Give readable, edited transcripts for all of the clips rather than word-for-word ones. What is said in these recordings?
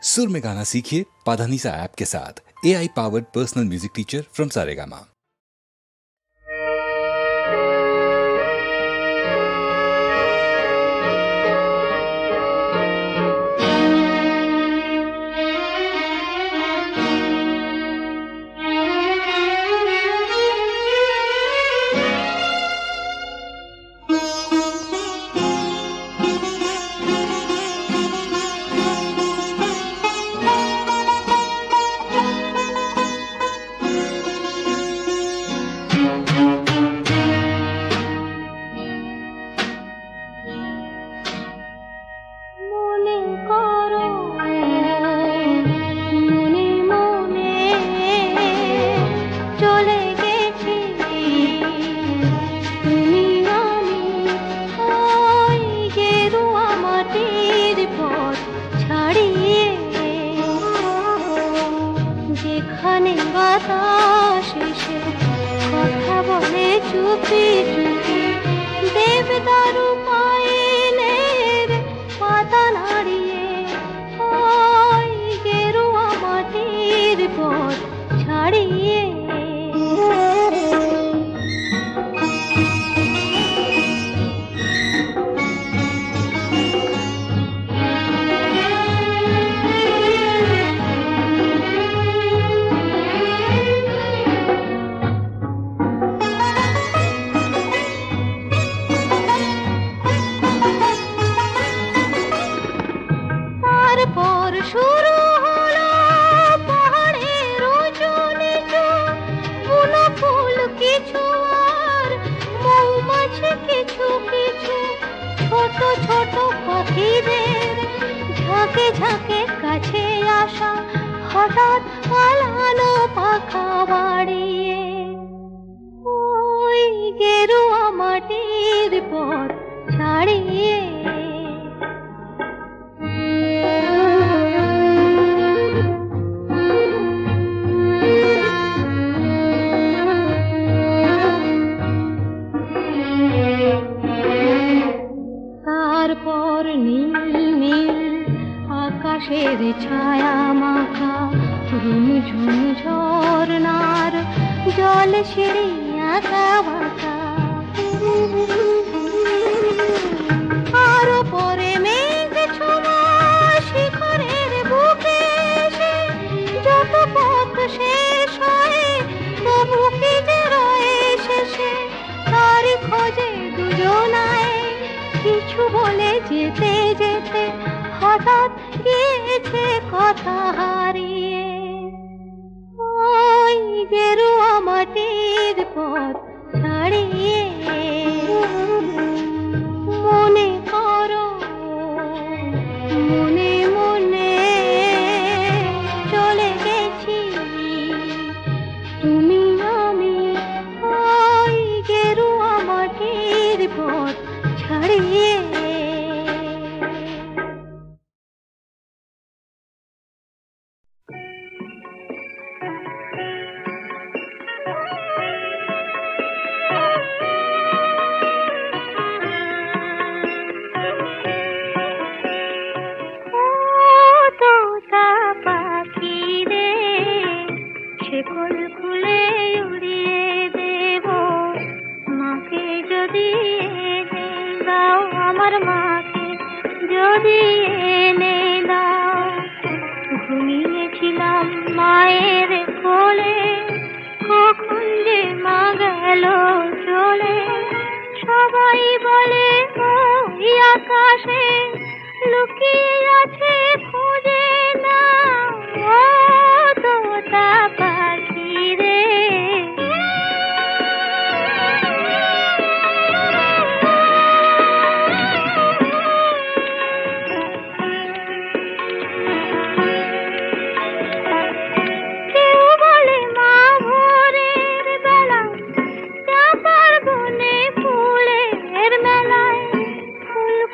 सुर में गाना सीखिए पाधानीसा ऐप के साथ। AI powered personal music teacher from Saregama.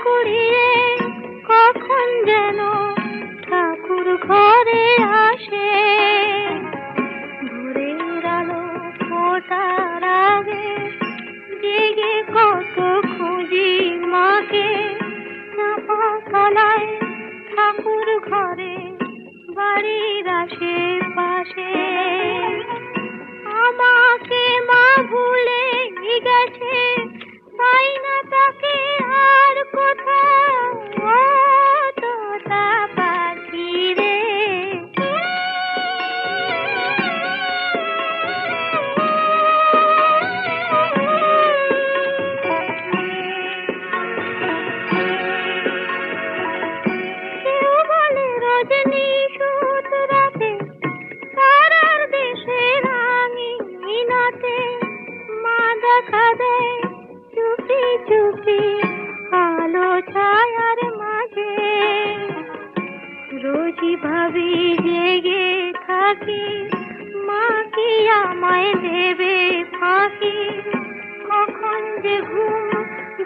কুড়িয়ে কখন যেন আশেপাশে। আমাকে মা ভুলে গেছে, পাই না তাকে আর কোথাও, তোতা পাখি রে। কেউ বলে রজনী সুত রাতে তারার দেশে রাঙিনাতে, মা দেখা দেয় চুপি চুপি আলো ছায়ার মাঝে। রোজই ভাবি জেগে থাকি, মা কি আমায় দেবে ফাঁকি, কখন যে ঘুম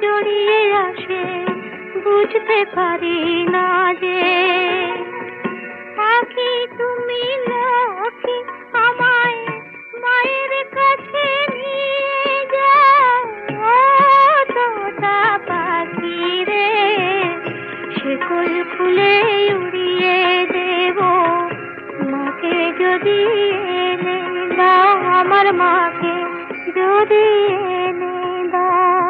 জড়িয়ে আসে বুঝতে পারি না যে। পাখি তুমি লক্ষ্মী, আমায় মায়ের কাছে নিয়ে যাও, তোতা পাখি রে। শিকল খুলে উড়িয়ে দেব মাকে যদি এনে দাও, আমার মাকে যদি এনে দাও।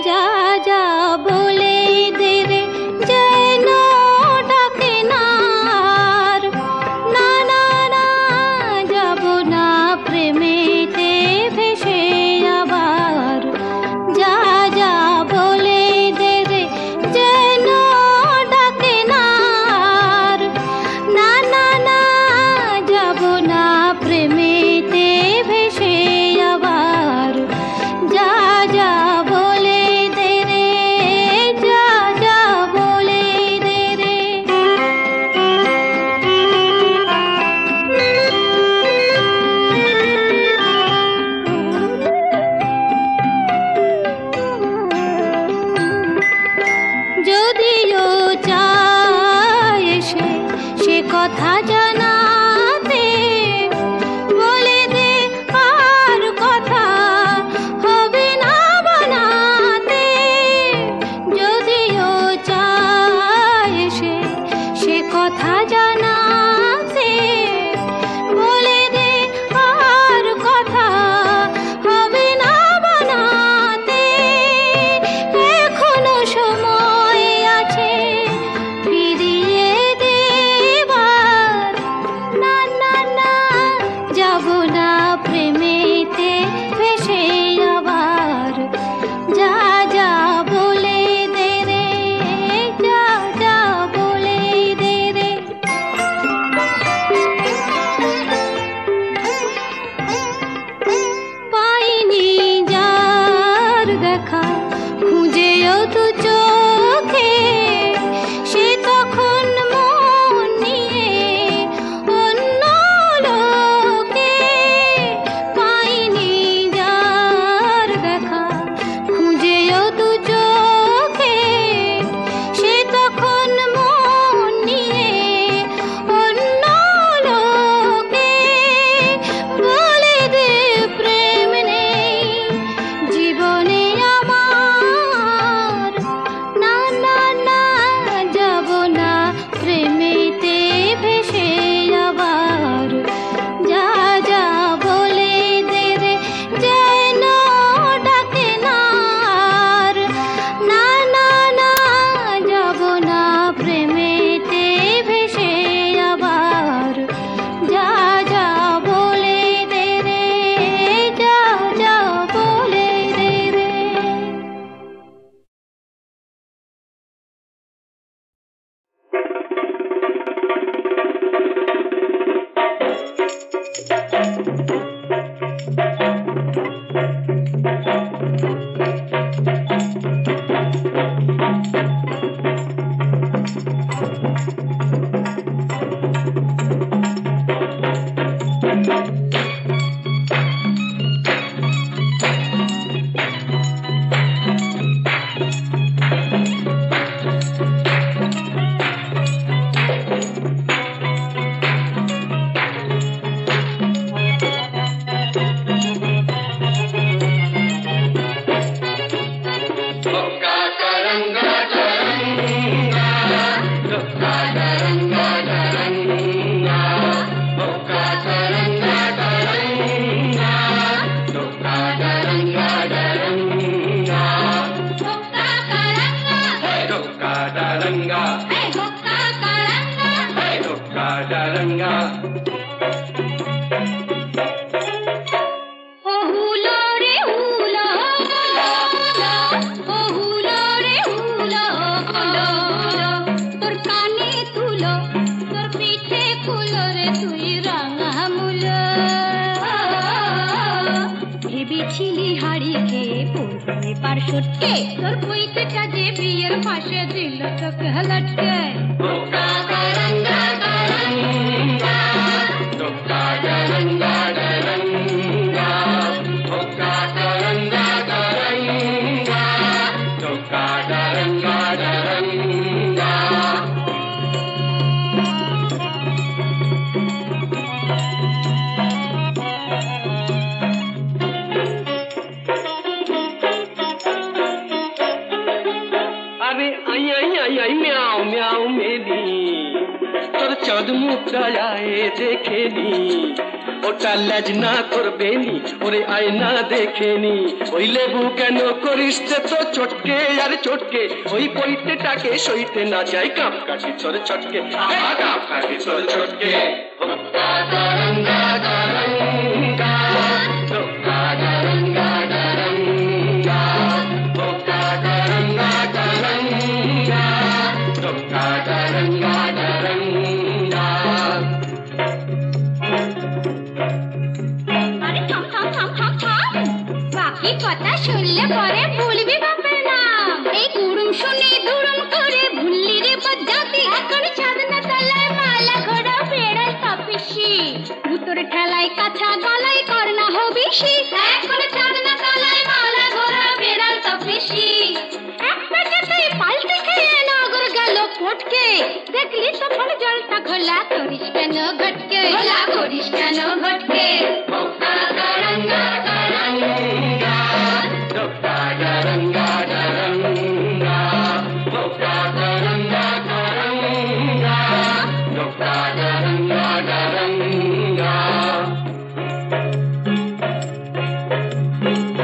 যা যা বলে দে রে যেন ডাকে না, না না না যাব না প্রেমেতে ভেসে আবার। যা যা বলে দে রে যেন ডাকে না, না না না যাব না প্রেমেতে ভেসে আবার। যা যা বলে দে রে, যা যা বলে দে রে। যদিও চায় সে কথা জানাতে, বলে দে আর কথা হবে না বানাতে। যদিও চায় সে কথা জানাতে, বলে দে আর কথা হবে না বানাতে। এখনো সময় আছে ফিরিয়ে দেবার, रंगा छुटके तोर कोई ते काजे बियर फाशे दिल तक हलटके धोखा करंगा करंगा धोखा करंगा करंगा धोखा करंगा करंगा धोखा करंगा करंगा म्याऊ म्याऊ मेली তোর চাঁদ মুখটা আয়ে দেখেনি ওটা লজনা করবেনি ওরে আয়না দেখেনি ওই লেবু কেন করিস তো চটকে আর চটকে ওই পইতেটাকে সইতে না যায় কাপ কাটি তোর চটকে কাপ কাটি তোর চটকে ধোক্কা করঙ্গা করঙ্গা ধোক্কা করঙ্গা করঙ্গা ধোক্কা করঙ্গা করঙ্গা ধোক্কা করঙ্গা করঙ্গা আরে থাম থাম থাম থাম থাম বাকি কথা শুনলে পরে ভুলবি বাপের নাম এই গুরুম শুনে দুরুম করে ভুললি রে বজ্জাতি এখন চাঁদনা তলায় মালা ঘোড়া বেড়াল তপিসি ভূতর ঠেলায় কাছা গলায় করনা হবিসি এখন চাঁদনা তলায় মালা ঘোড়া বেড়াল তপিসি এক পেটেতেই পাল্টে খেয়ে নগর গেল ফটকে দেখলি তো ফল জলটা ঘোলা করিস কেন ঘটকে ঘোলা করিস কেন ঘটকে ধোক্কা করঙ্গা করঙ্গা ধোক্কা করঙ্গা করঙ্গা ধোক্কা করঙ্গা করঙ্গা ধোক্কা করঙ্গা করঙ্গা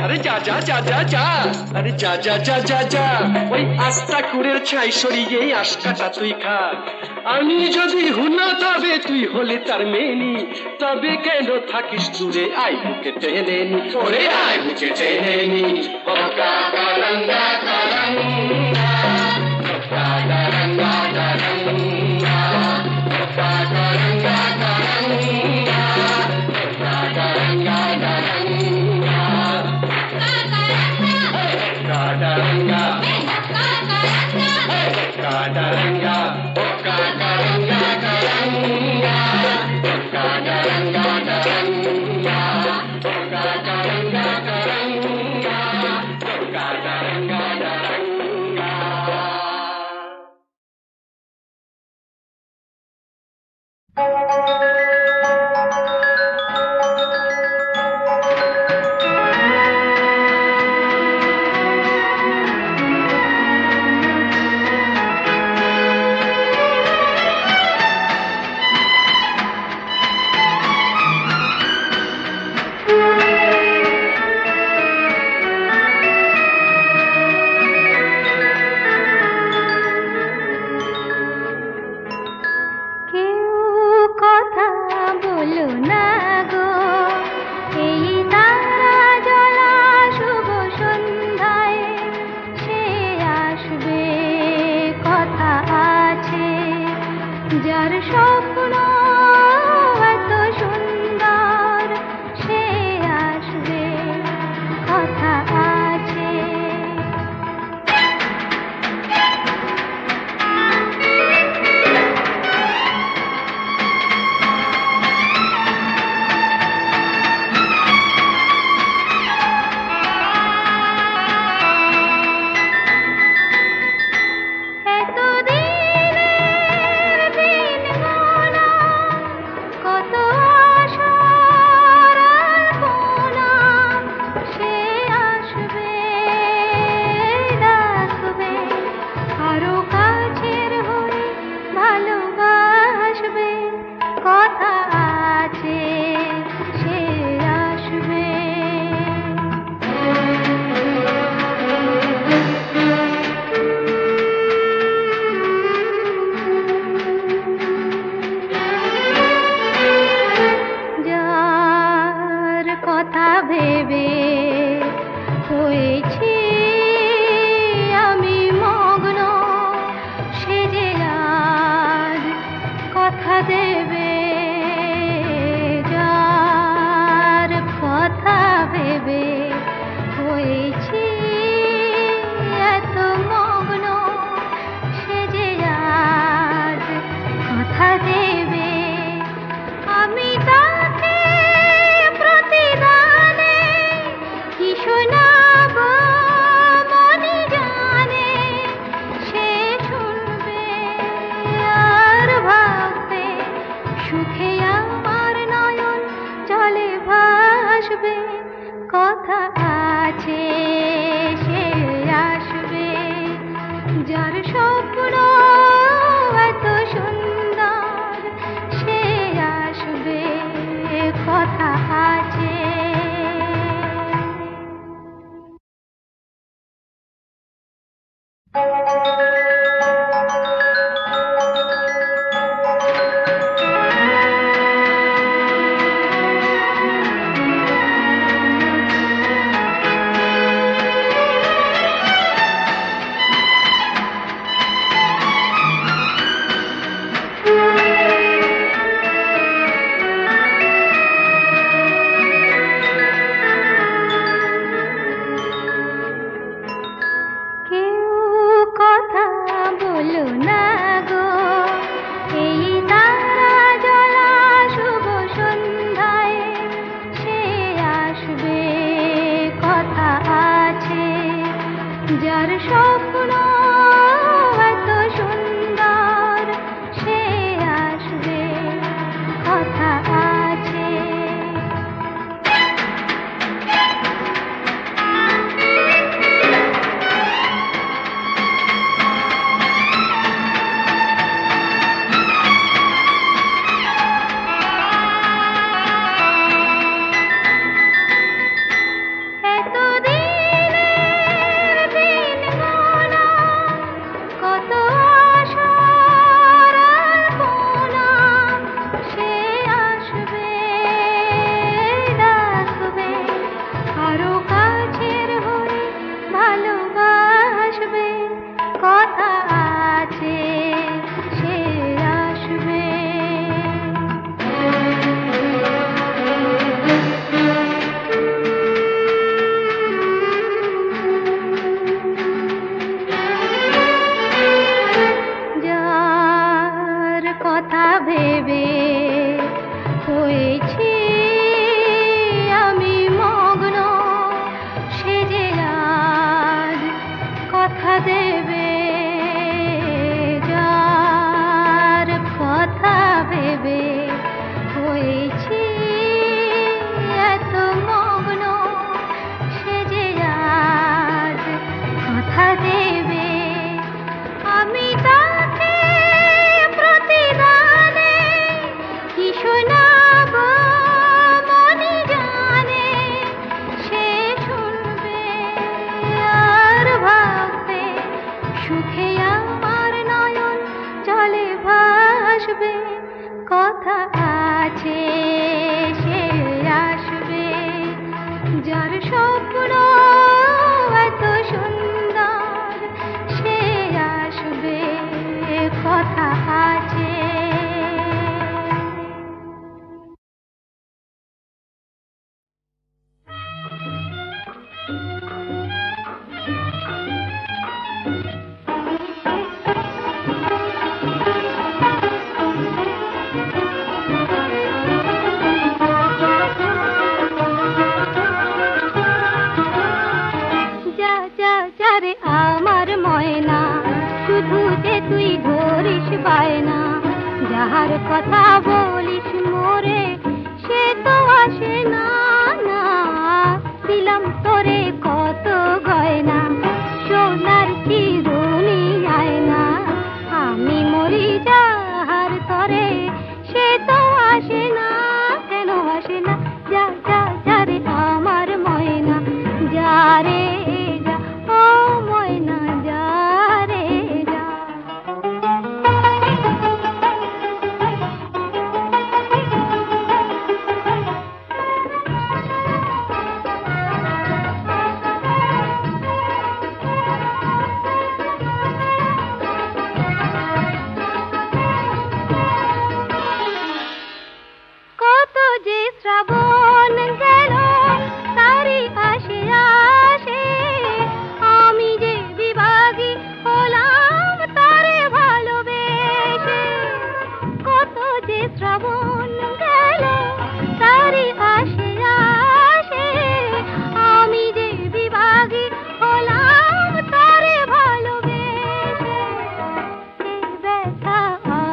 আরে যা যা যা যা যা আরে যা যা যা যা যা ওই আস্তা কুড়ের ছাই সরিয়ে আশকাটা তুই খা আমি যদি হুনা তবে তুই হলে তার মেনি তবে কেন থাকিস দূরে আই বুকে টেনে নি ওরে আই বুকে টেনে নি ধোক্কা করঙ্গা করঙ্গা ধোক্কা করঙ্গা করঙ্গা ধোক্কা করঙ্গা করঙ্গা ধোক্কা করঙ্গা করঙ্গা Kadaranga, Kadaranga, Kadaranga, Kadaranga, Kadaranga, Kadaranga, Kadaranga, Kadaranga, Kadaranga, Kadaranga. সুখে আমার নয়ন জলে ভাসবে, কথা আছে সে আসবে, যার স্বপ্ন এত সুন্দর সে আসবে, কথা আছে।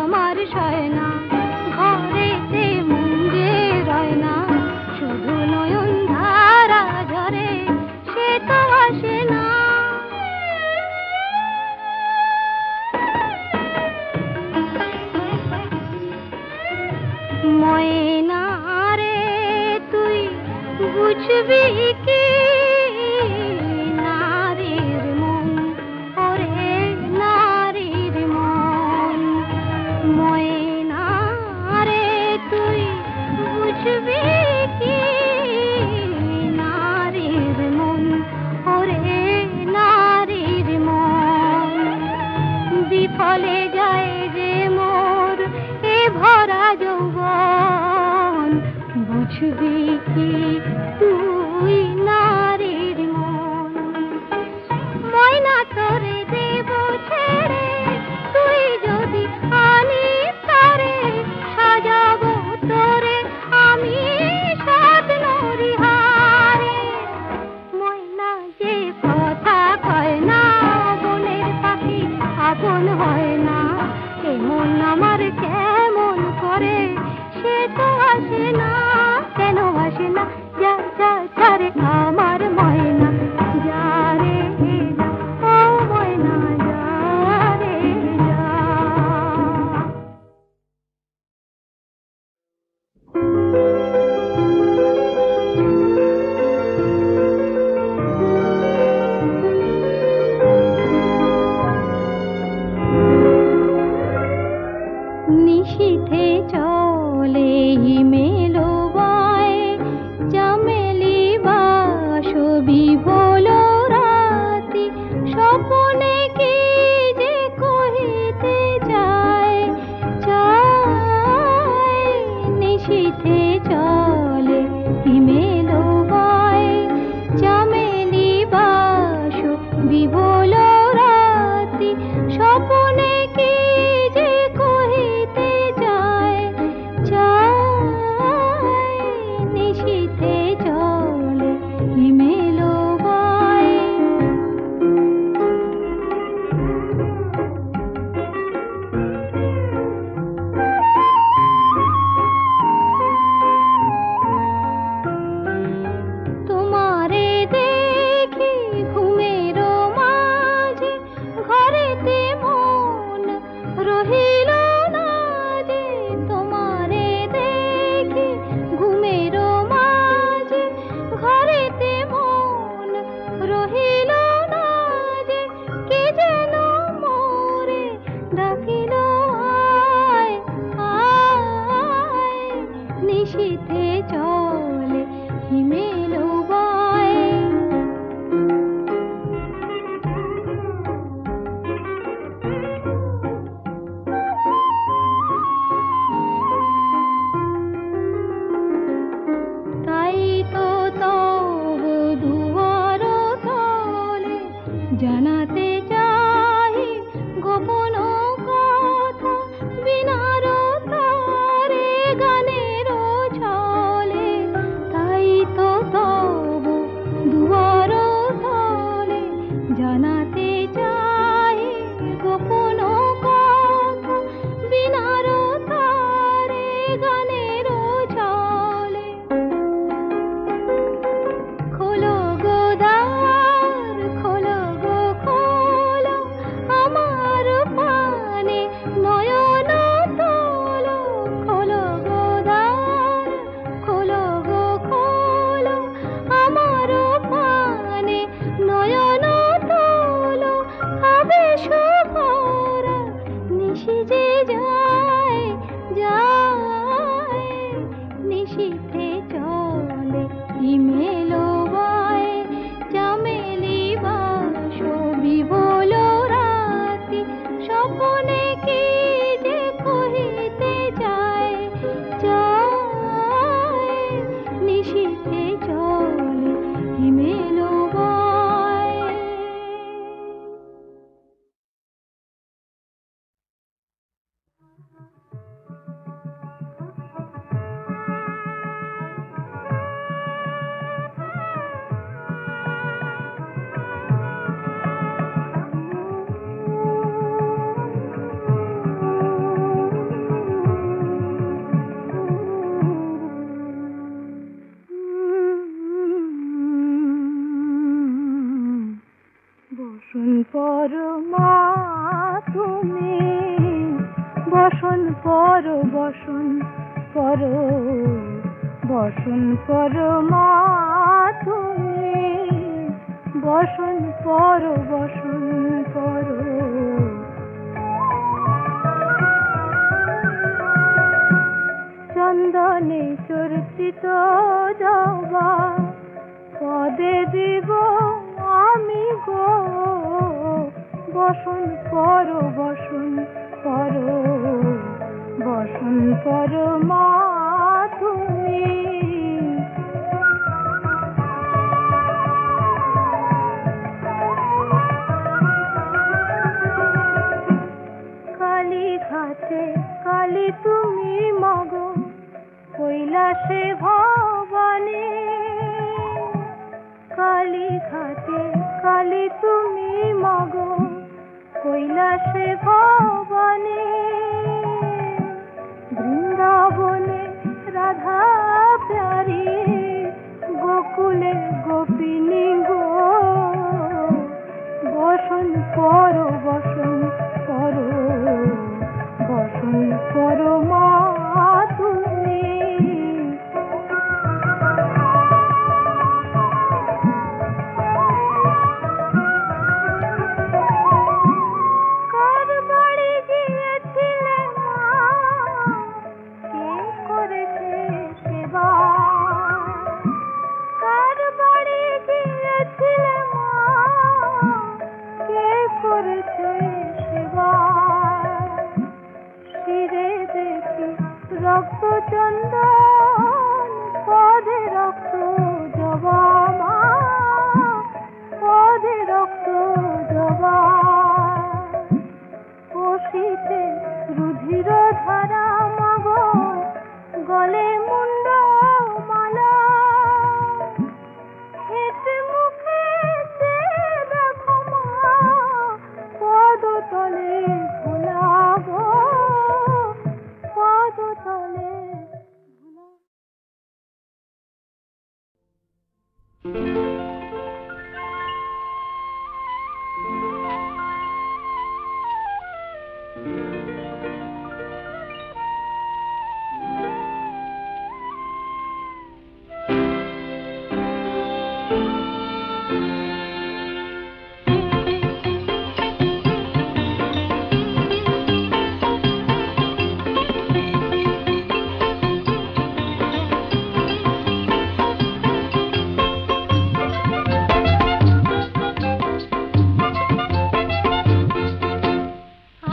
আমার সয়না ঘরে বুঝবি কি নারীর মন, ওরে নারীর মন, ময়না রে তুই বুঝবি কি নারীর মন, ওরে নারীর মন। বিফলে যায় যে মোর এ ভরা যৌবন, বুঝবি কি তুই নারীর মন। ময়না তোরে দেব ছেড়ে তুই যদি আনিস তারে, সাজাবো তোরে আমি স্বপ্নরি হারে। ময়না যে কথা কয় না, বনের পাখি আপন হয় না, এমন আমার কেমন করে সে তো আসে না, কেন আসে না? যা যা যা রে আমার ময়না, যা রে যা, ও ময়না যা রে যা। নিশীথে চলে হিমেলো বায়, চামেলি বাসবি বলো রাতি, স্বপনে কি যে কহিতে চায় চায়। নিশীথে চলে হিমেলো বায়, চামেলি বাসবি বলো রাতি, স্বপনে কি যে কহিতে চায় চায়। নিশীথে চলে হিমেলো বায়। তোমারে দেখি ঘুমেরো মাঝে, ঘরেতে মন রহিল না যে। তোমারে দেখি ঘুমেরো মাঝে, ঘরেতে মন রহিল না যে। কে যেন মোরে ডাকিল আয় আয়, নিশীথে চলে হিমেলো বায়। তাই তো তব দুয়ার তলে জানাতে চাহি গোপন কথা, বিনার তারে গানের ছলে। তাই তো তব দুয়ার তলে জানাতে চাহি গোপন কথা, বিনার তারে গানের ছলে। খোলো গো দ্বার, খোলো গো খোলো, আমার পানে নয়ন তোলো। খোলো গো দ্বার, খোলো গো খোলো, আমার পানে নয়ন তোলো। আবেশ ভরা নিশি যে যায় যায়, নিশীথে চলে হিমেলো বায়, চামেলি বাসবি বলো রাতি, স্বপনে কি যে কহিতে চায় চায়। নিশীথে চলে হিমেলো বায়। বসন পর মা তুমি, বসন পর বসন পর, বসন পর মা বসন পর বসন পর চন্দনে চর্চিত জবা পদে দিব আমি গো বসন পর বসন পর বসন পর মা তুমি কালী ঘাটে কালী তুমি মাগো কৈলাসে ভবানী কালী ঘাটে কালী তুমি মাগো কৈলাসে ভবানী বৃন্দাবনে রাধা প্যারি গোকুলে গোপিনী গো বসন পর বসন পর বসন পর মা তুমি কার বাড়ি গিয়েছিলে মা কে করেছে সেবা কার বাড়ি গিয়েছিলে মা কে করেছে সেবা শিরে দেখি রক্ত চন্দন পদে রক্ত জবা মা পদে রক্ত জবা কষিতে রুধির ধারা মাগো গলে মুন্ড মালা হেঁটে মুখে দেখো মা পদতলে ভোলা গো পদতলে ভোলা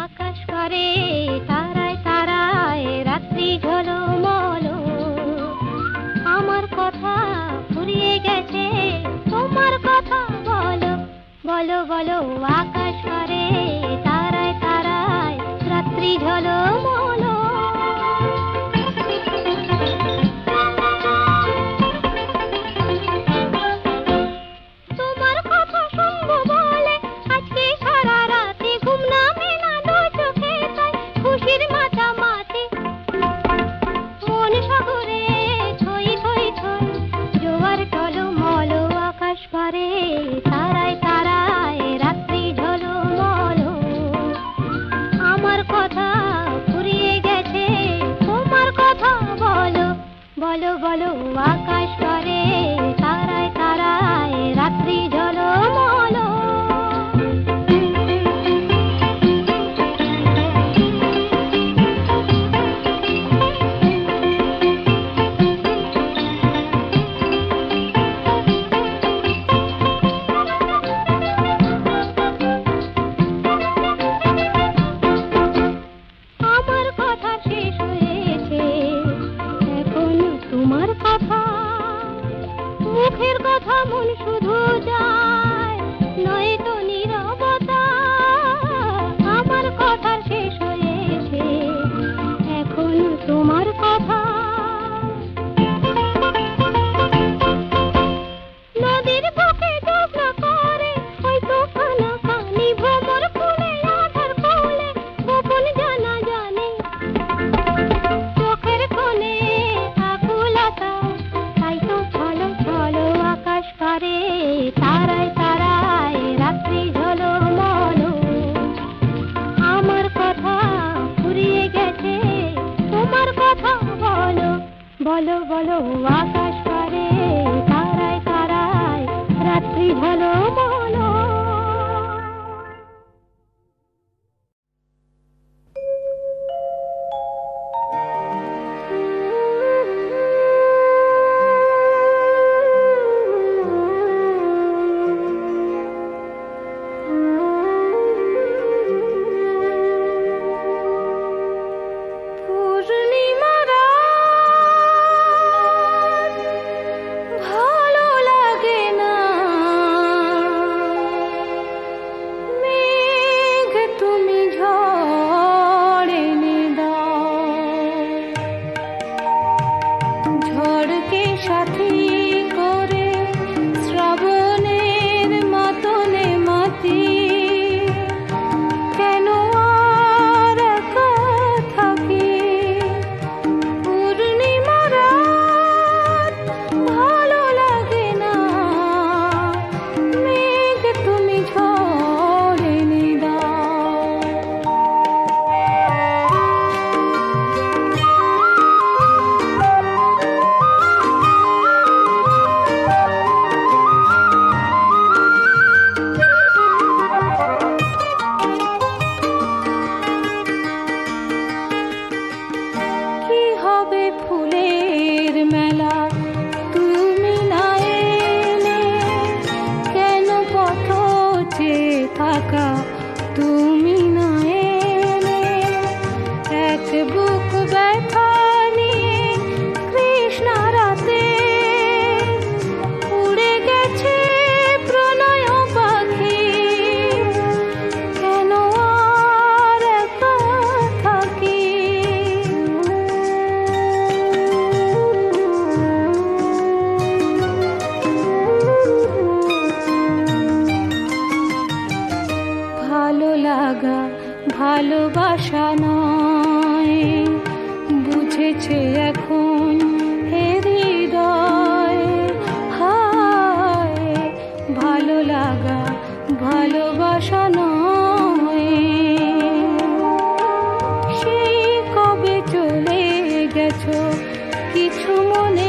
আকাশ করে তারায় তারায় রাত্রি ঝলমল আমার কথা ফুরিয়ে গেছে তোমার কথা বলো বলো বলো আকাশ করে তারায় তারায় রাত্রি ঝলমল তোমার কথা শুনবো বলে আজকে সারা রাতে ঘুম নামে না দু চোখে তাই খুশির মাতামাতি মন সাগরে থই থই থই জোয়ার টলমল আকাশ পারে তারায় তারায় রাত্রি ঝলমল আমার কথা ফুরিয়ে গেছে তোমার কথা বলো বলো বলো আকাশ পারে তারায় তারায় রাত্রি ঝলমল আমার কথা শেষ হয়েছে এখন তোমার কথা মুখের কথা মন শুধু যায় নয়তো নীরবতা আমার কথা শেষ হয়েছে এখন তোমার কথা নদীর বুকে ডুবনা করে হয়তো কানা কানি ভ্রমর ফুলে আধার কোলে গোপন জানা জানে চোখের কোণে আকুলতা তাই তো ছলো ছলো আকাশ পারে তারায় তারায় রাত্রি ঝলমল আমার কথা ফুরিয়ে গেছে তোমার কথা বলো বলো বলো আকাশ পারে তারায় তারায় রাত্রি ঝলমল মনে